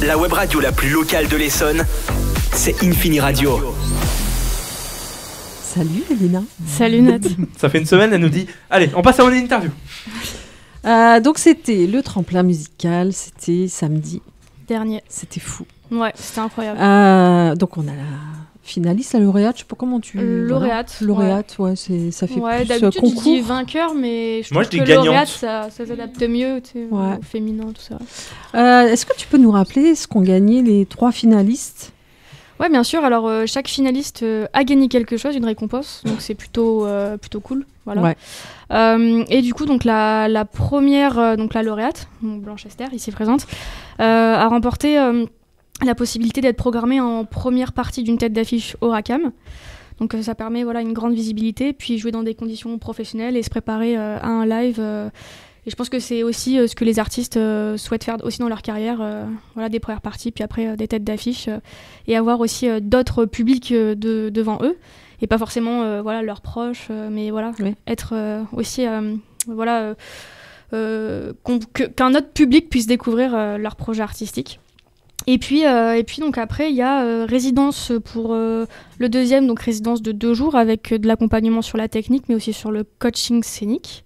la web radio la plus locale de l'Essonne, c'est Infini Radio. Salut Elina. Salut Nat. Ça fait une semaine, elle nous dit « Allez, on passe à mon interview ». Donc c'était le tremplin musical, c'était samedi Dernier. C'était fou. Ouais, c'était incroyable. Donc on a la finaliste, la lauréate, je sais pas comment tu... Lauréate. Voilà. Lauréate, ouais, ça fait plus d'habitude concours. je dis vainqueur, mais je Moi, trouve je que dis gagnante. lauréate, ça s'adapte mieux, tu sais, Ouais. au féminin, tout ça. Est-ce que tu peux nous rappeler ce qu'ont gagné les 3 finalistes ? Ouais, bien sûr. Alors, chaque finaliste a gagné quelque chose, une récompense. Donc, c'est plutôt cool. Voilà. Ouais. Et du coup, donc, la première, donc la lauréate, donc Blanche Esther, ici présente, a remporté la possibilité d'être programmée en première partie d'une tête d'affiche au RACAM. Donc, ça permet une grande visibilité, puis jouer dans des conditions professionnelles et se préparer à un live. Et je pense que c'est aussi ce que les artistes souhaitent faire aussi dans leur carrière, des premières parties, puis après des têtes d'affiche, et avoir aussi d'autres publics devant eux, et pas forcément leurs proches, mais oui. Être aussi qu'un autre public puisse découvrir leur projet artistique. Et puis donc après il y a résidence pour le deuxième, donc résidence de 2 jours avec de l'accompagnement sur la technique, mais aussi sur le coaching scénique.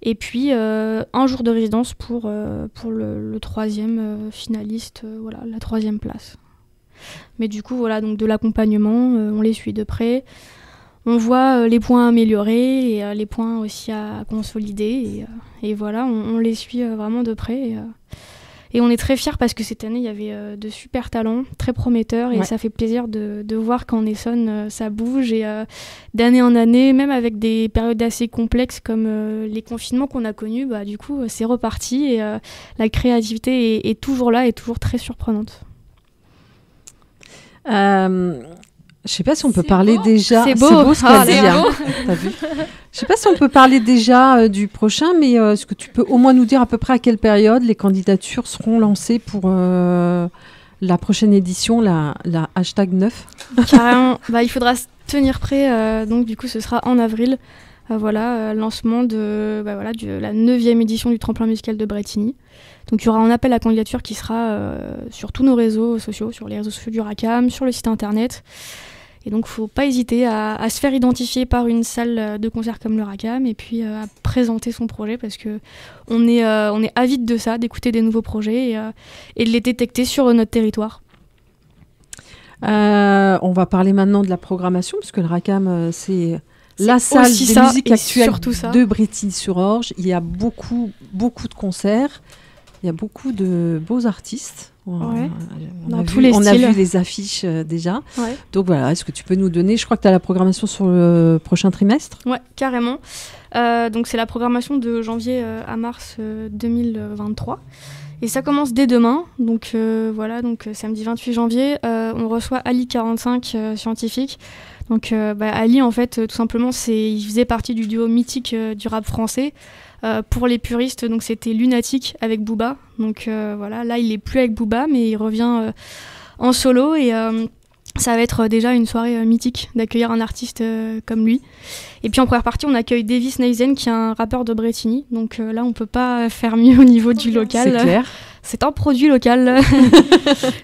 Et puis, 1 jour de résidence pour le 3e finaliste, la 3e place. Mais du coup, donc de l'accompagnement, on les suit de près. On voit les points améliorés et les points aussi à consolider. Et on les suit vraiment de près. Et on est très fiers parce que cette année, il y avait de super talents, très prometteurs. Et ça fait plaisir de voir qu'en Essonne, ça bouge. Et d'année en année, même avec des périodes assez complexes comme les confinements qu'on a connus, du coup, c'est reparti. Et la créativité est toujours là et toujours très surprenante. Je sais pas si on peut parler déjà. C'est beau ce qu'elle dit. T'as vu ? Je sais pas si on peut parler déjà du prochain, mais est-ce que tu peux au moins nous dire à peu près à quelle période les candidatures seront lancées pour la prochaine édition, la #9 ? Carrément. Il faudra se tenir prêt. Donc du coup, ce sera en avril. Lancement de la 9e édition du tremplin musical de Brétigny. Donc il y aura un appel à candidature qui sera sur tous nos réseaux sociaux, sur les réseaux sociaux du RACAM, sur le site internet. Et donc il ne faut pas hésiter à se faire identifier par une salle de concert comme le RACAM et puis à présenter son projet parce qu'on est avide de ça, d'écouter des nouveaux projets et de les détecter sur notre territoire. On va parler maintenant de la programmation parce que le RACAM c'est la salle de musique actuelle de Brétigny-sur-Orge. Il y a beaucoup de concerts, il y a beaucoup de beaux artistes. On a vu les affiches déjà. Ouais. Donc voilà, est-ce que tu peux nous donner, je crois que tu as la programmation sur le prochain trimestre ? Ouais, carrément. Donc c'est la programmation de janvier à mars 2023. Et ça commence dès demain. Donc samedi 28 janvier, on reçoit Ali 45 scientifique. Donc Ali, en fait, tout simplement, il faisait partie du duo mythique du rap français. Pour les puristes, donc c'était Lunatic avec Booba. Donc là, il n'est plus avec Booba, mais il revient en solo. Et ça va être déjà une soirée mythique d'accueillir un artiste comme lui. Et puis en première partie, on accueille Davis Neizen, qui est un rappeur de Brétigny. Donc là, on ne peut pas faire mieux au niveau du local. C'est clair. C'est un produit local.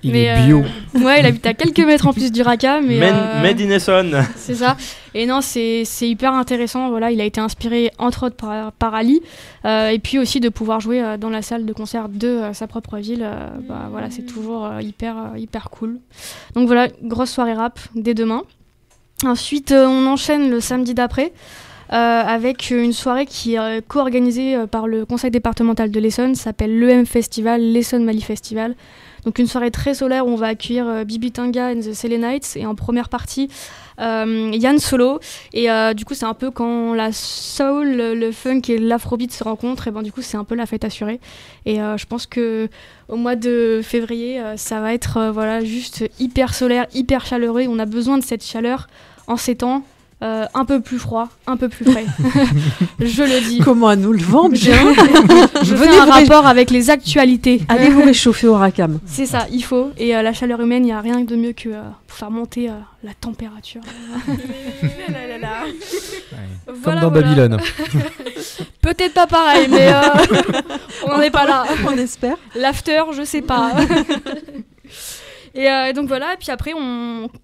Il est bio. Il habite à quelques mètres en plus du RACAM. Made in Essonne. C'est ça. Et non, c'est hyper intéressant. Il a été inspiré entre autres par Ali. Et puis aussi de pouvoir jouer dans la salle de concert de sa propre ville. C'est toujours hyper cool. Donc voilà, grosse soirée rap dès demain. Ensuite, on enchaîne le samedi d'après. Avec une soirée qui est co-organisée par le conseil départemental de l'Essonne, s'appelle l'EM Festival, l'Essonne Mali Festival. Donc une soirée très solaire où on va accueillir Bibi Tinga and the Selenites et en première partie Yann Solo. Et du coup c'est un peu quand la soul, le funk et l'afrobeat se rencontrent, et du coup c'est un peu la fête assurée. Et je pense que au mois de février ça va être juste hyper solaire, hyper chaleureux. On a besoin de cette chaleur en ces temps. Un peu plus froid, un peu plus frais. Je le dis. Comment à nous le vendre bien. Je fais un rapport avec les actualités. Allez vous réchauffer au RACAM. C'est ça, il faut. Et la chaleur humaine, il n'y a rien de mieux que pour faire monter la température. Comme dans Babylone. Peut-être pas pareil, mais on n'en est pas là. On espère. L'after, je sais pas. Et donc voilà, puis après,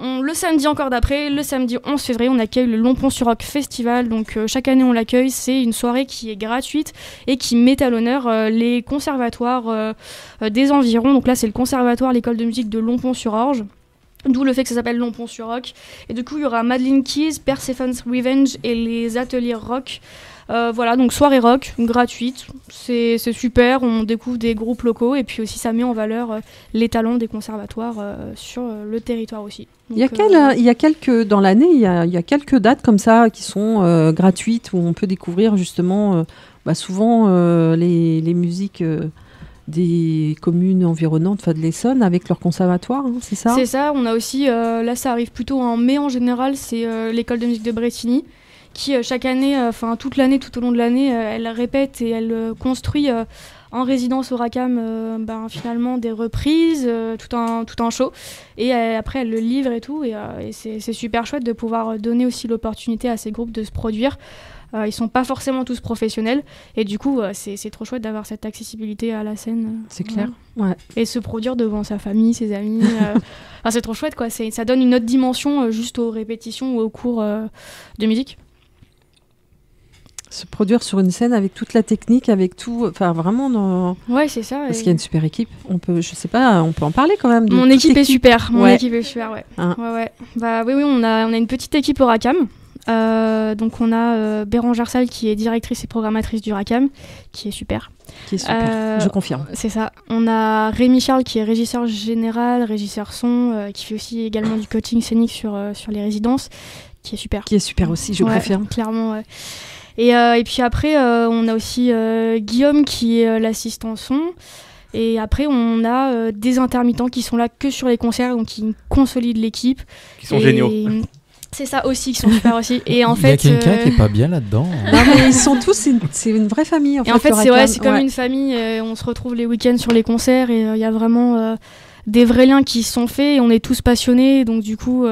le samedi encore d'après, le samedi 11 février, on accueille le Lompont-sur-Roc Festival. Donc chaque année, on l'accueille. C'est une soirée qui est gratuite et qui met à l'honneur les conservatoires des environs. Donc là, c'est le conservatoire, l'école de musique de Lompont-sur-Orge. D'où le fait que ça s'appelle Lompont-sur-Roc. Et du coup, il y aura Madeleine Keys, Persephone's Revenge et les ateliers rock. Voilà, donc soirée rock, gratuite, c'est super, on découvre des groupes locaux et puis aussi ça met en valeur les talents des conservatoires sur le territoire aussi. Donc, il y a quelques, dans l'année, il y a quelques dates comme ça qui sont gratuites où on peut découvrir justement souvent les musiques des communes environnantes, de l'Essonne avec leur conservatoire, hein, c'est ça ? C'est ça, on a aussi, là ça arrive plutôt en mai en général, c'est l'école de musique de Bretigny, qui chaque année, toute l'année, tout au long de l'année, elle répète et elle construit en résidence au Racam finalement des reprises, tout un show. Et après, elle le livre et tout. Et c'est super chouette de pouvoir donner aussi l'opportunité à ces groupes de se produire. Ils sont pas forcément tous professionnels. Et du coup, c'est trop chouette d'avoir cette accessibilité à la scène. C'est clair. Ouais. Et se produire devant sa famille, ses amis. C'est trop chouette, quoi. Ça donne une autre dimension juste aux répétitions ou aux cours de musique. Se produire sur une scène avec toute la technique, avec tout, vraiment. Ouais, c'est ça. Parce qu'il y a une super équipe. On peut en parler quand même. Mon équipe est super. Mon équipe est super, ouais. Hein. Ouais. Oui, on a une petite équipe au Racam. Donc on a Bérangère Salle qui est directrice et programmatrice du Racam, qui est super. Je confirme. C'est ça. On a Rémi Charles qui est régisseur général, régisseur son, qui fait aussi également du coaching scénique sur les résidences, qui est super. Qui est super aussi, je confirme. Clairement, ouais. Et puis après, on a aussi Guillaume qui est l'assistant son. Et après, on a des intermittents qui sont là que sur les concerts, donc qui consolident l'équipe. Qui sont géniaux. C'est ça aussi, qui sont super aussi. Et en fait, il y a quelqu'un qui est pas bien là-dedans. Non, mais ils sont tous, c'est une vraie famille. En fait, c'est comme une famille. On se retrouve les week-ends sur les concerts et il y a vraiment des vrais liens qui se sont faits. Et on est tous passionnés, donc du coup...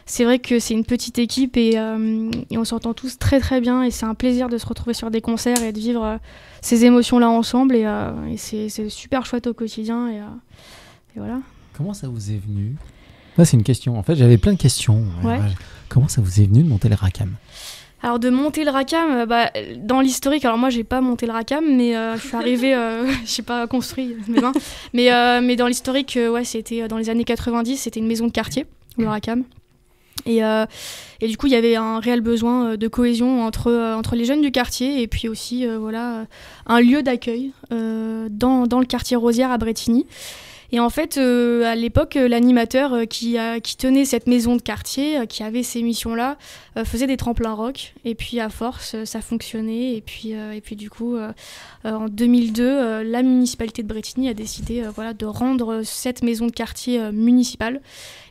c'est vrai que c'est une petite équipe et on s'entend tous très très bien et c'est un plaisir de se retrouver sur des concerts et de vivre ces émotions-là ensemble et c'est super chouette au quotidien et voilà. Comment ça vous est venu ? Là, c'est une question. En fait, j'avais plein de questions. Ouais. Comment ça vous est venu de monter le Racam ? Alors de monter le Racam, dans l'historique, alors moi j'ai pas monté le Racam, mais je suis arrivée, j'ai pas construit mes mains, mais dans l'historique, c'était dans les années 90, c'était une maison de quartier, le Racam. Et du coup, il y avait un réel besoin de cohésion entre les jeunes du quartier et puis aussi un lieu d'accueil dans le quartier Rosière à Bretigny. Et en fait, à l'époque, l'animateur qui tenait cette maison de quartier, qui avait ces missions-là, faisait des tremplins rock. Et puis, à force, ça fonctionnait. Et puis du coup, en 2002, la municipalité de Bretigny a décidé de rendre cette maison de quartier municipale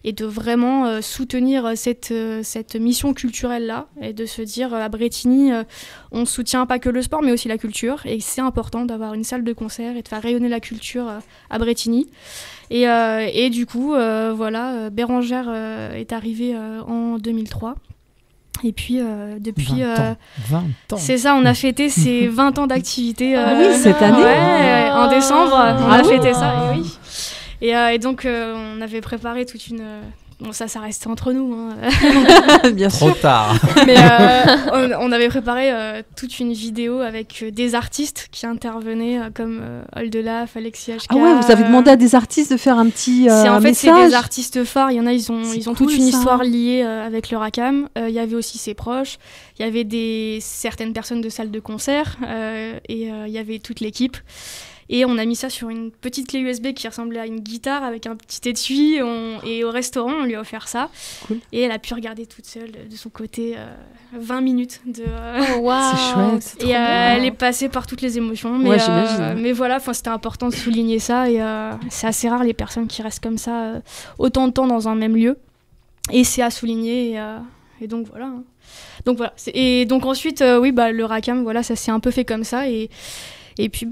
et de vraiment soutenir cette mission culturelle-là et de se dire, à Bretigny, on ne soutient pas que le sport, mais aussi la culture. Et c'est important d'avoir une salle de concert et de faire rayonner la culture à Bretigny. Et du coup, Bérangère est arrivée en 2003. Et puis, depuis... 20 ans. C'est ça, on a fêté ses 20 ans d'activité. cette année. Ouais, en décembre, on a fêté ça, et oui. Et donc, on avait préparé toute une... Bon, ça restait entre nous. Hein. Bien sûr. Trop tard. Mais on avait préparé toute une vidéo avec des artistes qui intervenaient, comme Oldelaf, Alexis HK. Ah ouais, vous avez demandé à des artistes de faire un petit message. C'est des artistes phares. Il y en a, ils ont cool, toute une ça. histoire liée avec le Racam. Il y avait aussi ses proches. Il y avait certaines personnes de salle de concert. Et il y avait toute l'équipe. Et on a mis ça sur une petite clé USB qui ressemblait à une guitare avec un petit étui. Et au restaurant, on lui a offert ça. Cool. Et elle a pu regarder toute seule, de son côté, 20 minutes de... Oh, wow. C'est chouette. Et elle est passée par toutes les émotions. Mais, j'imagine. Mais voilà, c'était important de souligner ça. Et c'est assez rare les personnes qui restent comme ça autant de temps dans un même lieu. Et c'est à souligner. Et donc voilà. Hein. Donc voilà. Et donc ensuite, le Racam, ça s'est un peu fait comme ça. Et puis,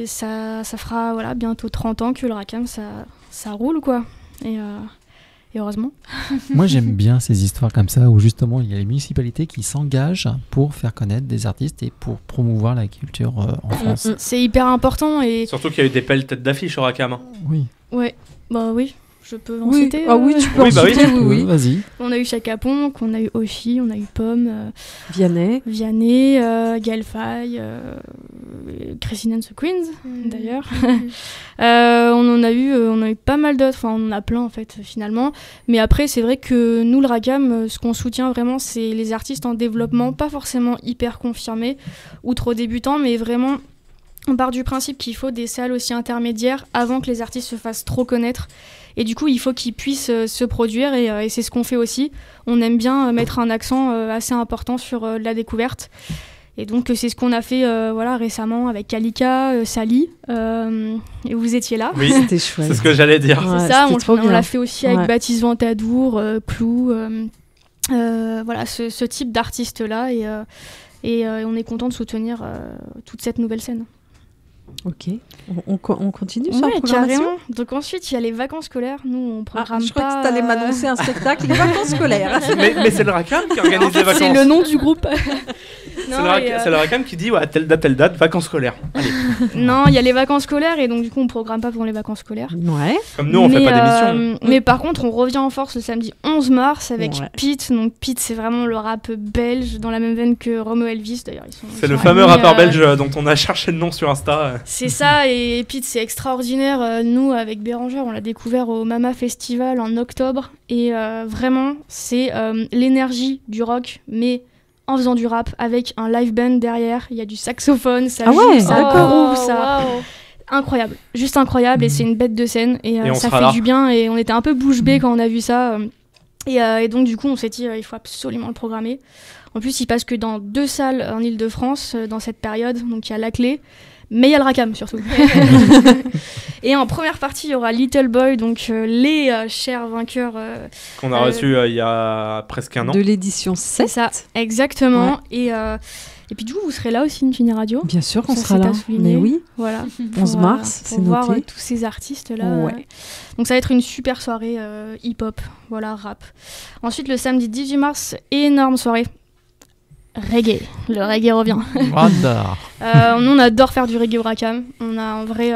ça fera bientôt 30 ans que le Racam, ça roule, quoi. Et heureusement. Moi, j'aime bien ces histoires comme ça, où justement, il y a les municipalités qui s'engagent pour faire connaître des artistes et pour promouvoir la culture en France. C'est hyper important. Et... Surtout qu'il y a eu des belles têtes d'affiche au Racam. Oui. Ouais, oui. Je peux en citer. Ah oui, tu peux en citer, oui. Vas-y. On a eu Chaka Ponk, on a eu Oshi, on a eu Pomme, Vianney, Gaël Faye, Christine and the Queens, d'ailleurs. On a eu pas mal d'autres, enfin on en a plein en fait finalement. Mais après c'est vrai que nous le Racam, ce qu'on soutient vraiment c'est les artistes en développement, pas forcément hyper confirmés ou trop débutants, mais vraiment on part du principe qu'il faut des salles aussi intermédiaires avant que les artistes se fassent trop connaître. Et du coup, il faut qu'ils puissent se produire et c'est ce qu'on fait aussi. On aime bien mettre un accent assez important sur la découverte. Et donc, c'est ce qu'on a fait récemment avec Kalika, Sally. Et vous étiez là. Oui, c'était chouette. C'est ce que j'allais dire. Ouais, c'est ça, on l'a fait aussi avec Baptiste Ventadour, Clou. Ce type d'artistes-là. Et on est content de soutenir toute cette nouvelle scène. Ok, on continue sur la programmation. Carrément. Donc ensuite, il y a les vacances scolaires. Nous, on programme je crois que tu allais m'annoncer un spectacle, les vacances scolaires. Mais c'est le Racam qui organise les vacances. C'est le nom du groupe. C'est le Racam qui dit telle date, vacances scolaires. Allez. Non, il y a les vacances scolaires et donc du coup, on programme pas pendant les vacances scolaires. Ouais. Comme nous, on fait pas d'émission. Mais par contre, on revient en force le samedi 11 mars avec Pete. Donc Pete, c'est vraiment le rap belge dans la même veine que Romo Elvis. D'ailleurs, c'est le fameux rappeur belge dont on a cherché le nom sur Insta. C'est ça, et Pete, c'est extraordinaire. Nous, avec Bérangère, on l'a découvert au Mama Festival en octobre. Et vraiment, c'est l'énergie du rock, mais en faisant du rap, avec un live band derrière. Il y a du saxophone, ça joue, ça groove, ça... Wow. Incroyable, juste incroyable, et c'est une bête de scène. Et ça fait du bien, et on était un peu bouche bée quand on a vu ça. Et donc, du coup, on s'est dit, il faut absolument le programmer. En plus, il passe que dans 2 salles en Ile-de-France dans cette période. Donc, il y a La Clé, mais il y a le Racam surtout. Et en première partie, il y aura Little Boy, donc les chers vainqueurs. Qu'on a reçus il y a presque un an. De l'édition 7. C'est ça, exactement. Ouais. Et puis du coup, vous serez là aussi, Infini Radio. Bien sûr qu'on sera là. Mais oui. Voilà. 11 mars, c'est noté. Pour voir tous ces artistes-là. Ouais. Donc ça va être une super soirée hip-hop, rap. Ensuite, le samedi 18 mars, énorme soirée. Reggae. Le reggae revient. On adore faire du reggae au Racam. On a un vrai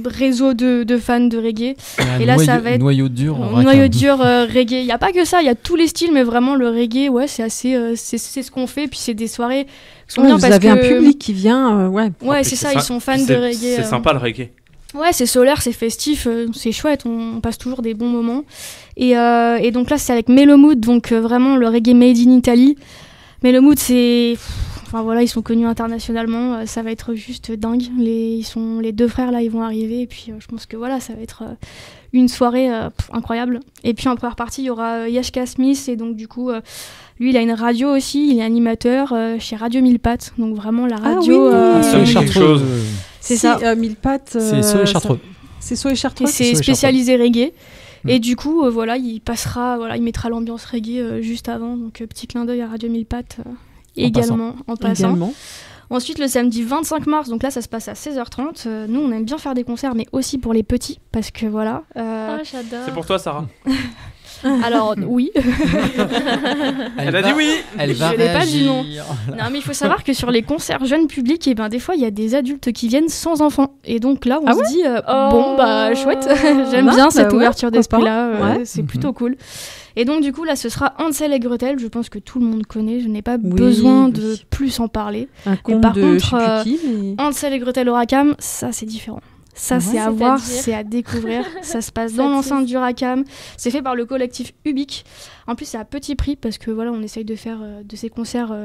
réseau de fans de reggae. Et là, ça va être noyau dur reggae. Il n'y a pas que ça, il y a tous les styles, mais vraiment le reggae, c'est assez, c'est ce qu'on fait. Puis c'est des soirées qui sont bien parce que... Vous avez un public qui vient, Ouais, c'est ça, ils sont fans de reggae. C'est sympa le reggae. Ouais, c'est solaire, c'est festif, c'est chouette, on passe toujours des bons moments. Et donc là, c'est avec Mellow Mood, donc vraiment le reggae made in Italy. Mellow Mood, c'est... ils sont connus internationalement, ça va être juste dingue. Les 2 frères là, ils vont arriver et puis je pense que ça va être une soirée incroyable. Et puis en première partie, il y aura Yashka Smith et donc du coup, lui il a une radio aussi, il est animateur chez Radio Mille Pattes, donc vraiment la radio. C'est ça. Mille Pattes. C'est Sceaux et Chartreux. C'est Sceaux et Chartreux. C'est spécialisé reggae. Et du coup, il passera, il mettra l'ambiance reggae juste avant, donc petit clin d'œil à Radio Mille Pattes. Également, en passant. Ensuite, le samedi 25 mars, donc là, ça se passe à 16h30. Nous, on aime bien faire des concerts, mais aussi pour les petits, parce que voilà. J'adore. C'est pour toi, Sarah. Alors, oui. Elle a dit oui. Je n'ai pas dit non. Non, mais il faut savoir que sur les concerts jeunes publics, des fois, il y a des adultes qui viennent sans enfants. Et donc là, on se dit, chouette. J'aime bien cette ouverture d'esprit-là. C'est plutôt cool. Et donc du coup là ce sera Hansel et Gretel, je pense que tout le monde connaît, je n'ai pas besoin de plus en parler. Par contre, Hansel et Gretel au Racam, ça c'est différent. Ça c'est à voir, c'est à découvrir, ça se passe dans l'enceinte du Racam, c'est fait par le collectif Ubik. En plus c'est à petit prix parce que on essaye de faire de ces concerts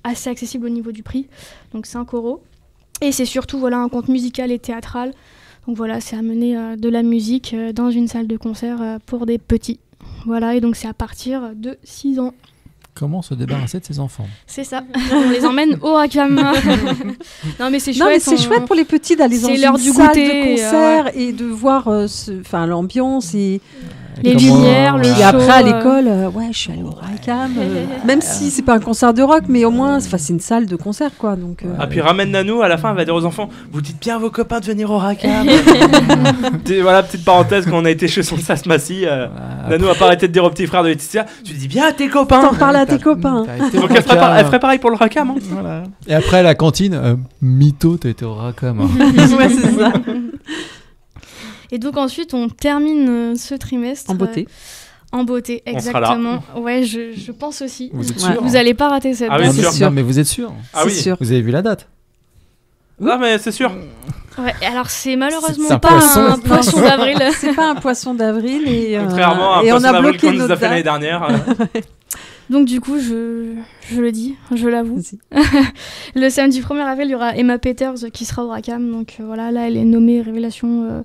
assez accessibles au niveau du prix, donc 5 €. Et c'est surtout un conte musical et théâtral, donc c'est amener de la musique dans une salle de concert pour des petits. Voilà, et donc c'est à partir de 6 ans. Comment se débarrasser de ses enfants ? C'est ça, on les emmène au Racam. Non mais c'est chouette. Non mais c'est chouette pour les petits d'aller dans une salle de concert et de voir l'ambiance et... les lumières, le show. Et après à l'école, je suis allée au Racam. Même si c'est pas un concert de rock, mais au moins, c'est une salle de concert, quoi. Donc. Puis ramène Nanou, à la fin, elle va dire aux enfants, vous dites bien à vos copains de venir au Racam. Voilà, petite parenthèse, quand on a été chez son Sas-Massy, Nanou a pas arrêté de dire aux petits frères de Laetitia, tu dis bien à tes copains. T'en parles à tes copains. Donc elle ferait pareil pour le Racam. Hein. Voilà. Et après à la cantine, mytho, t'as été au Racam. Ouais, c'est ça. Et donc ensuite, on termine ce trimestre. En beauté. En beauté, exactement. Ouais, je pense aussi. Vous êtes sûr? Vous n'allez pas rater cette date. Oui, c'est sûr. Non, mais vous êtes sûr? Oui. Sûr. Vous avez vu la date? Non, mais c'est sûr. Ouais, alors c'est malheureusement c'est pas un poisson d'avril. C'est pas un poisson d'avril. Contrairement à un poisson d'avril qu'on nous a fait l'année dernière. Donc du coup, je le dis, je l'avoue. Le samedi 1er avril, il y aura Emma Peters qui sera au Racam. Donc voilà, là, elle est nommée Révélation...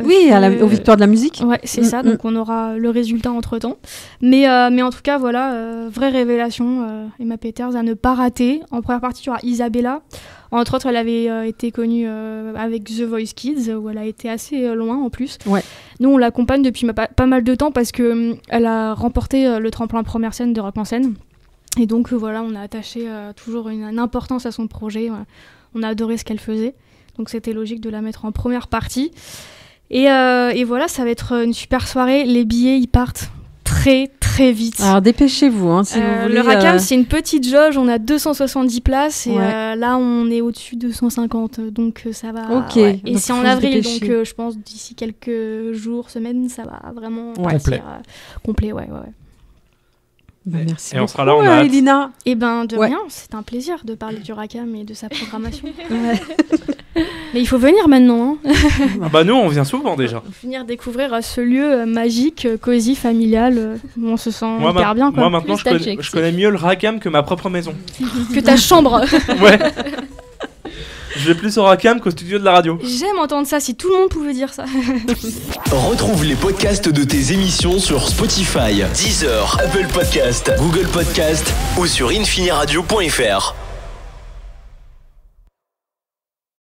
oui, aux Victoires de la musique. Ouais, c'est ça. Donc on aura le résultat entre-temps. Mais en tout cas, voilà, vraie révélation. Emma Peters à ne pas rater. En première partie, il y aura Isabella. Entre autres, elle avait été connue avec The Voice Kids, où elle a été assez loin en plus. Ouais. Nous, on l'accompagne depuis pas mal de temps parce qu'elle a remporté le tremplin première scène de Rock en scène. Et donc, voilà, on a attaché toujours une importance à son projet. On a adoré ce qu'elle faisait. Donc, c'était logique de la mettre en première partie. Et voilà, ça va être une super soirée. Les billets, ils partent très très vite. Alors dépêchez-vous si vous voulez. Le Racam, c'est une petite jauge, on a 270 places et là on est au-dessus de 150, donc ça va. Ok. Ouais. Et donc c'est en avril, donc je pense d'ici quelques jours, semaines, ça va vraiment complet. Complet, ouais. Merci. Et on sera là, on a hâte. Elina. Et ben de rien, c'est un plaisir de parler du Racam et de sa programmation. Mais il faut venir maintenant. Bah nous, on vient souvent déjà. Venir découvrir ce lieu magique, cosy, familial. On se sent hyper bien. Quoi. Moi maintenant, je connais mieux le Racam que ma propre maison. Que ta chambre. Ouais. Je vais plus au Racam qu'au studio de la radio. J'aime entendre ça, si tout le monde pouvait dire ça. Retrouve les podcasts de tes émissions sur Spotify, Deezer, Apple Podcasts, Google Podcasts ou sur infiniradio.fr.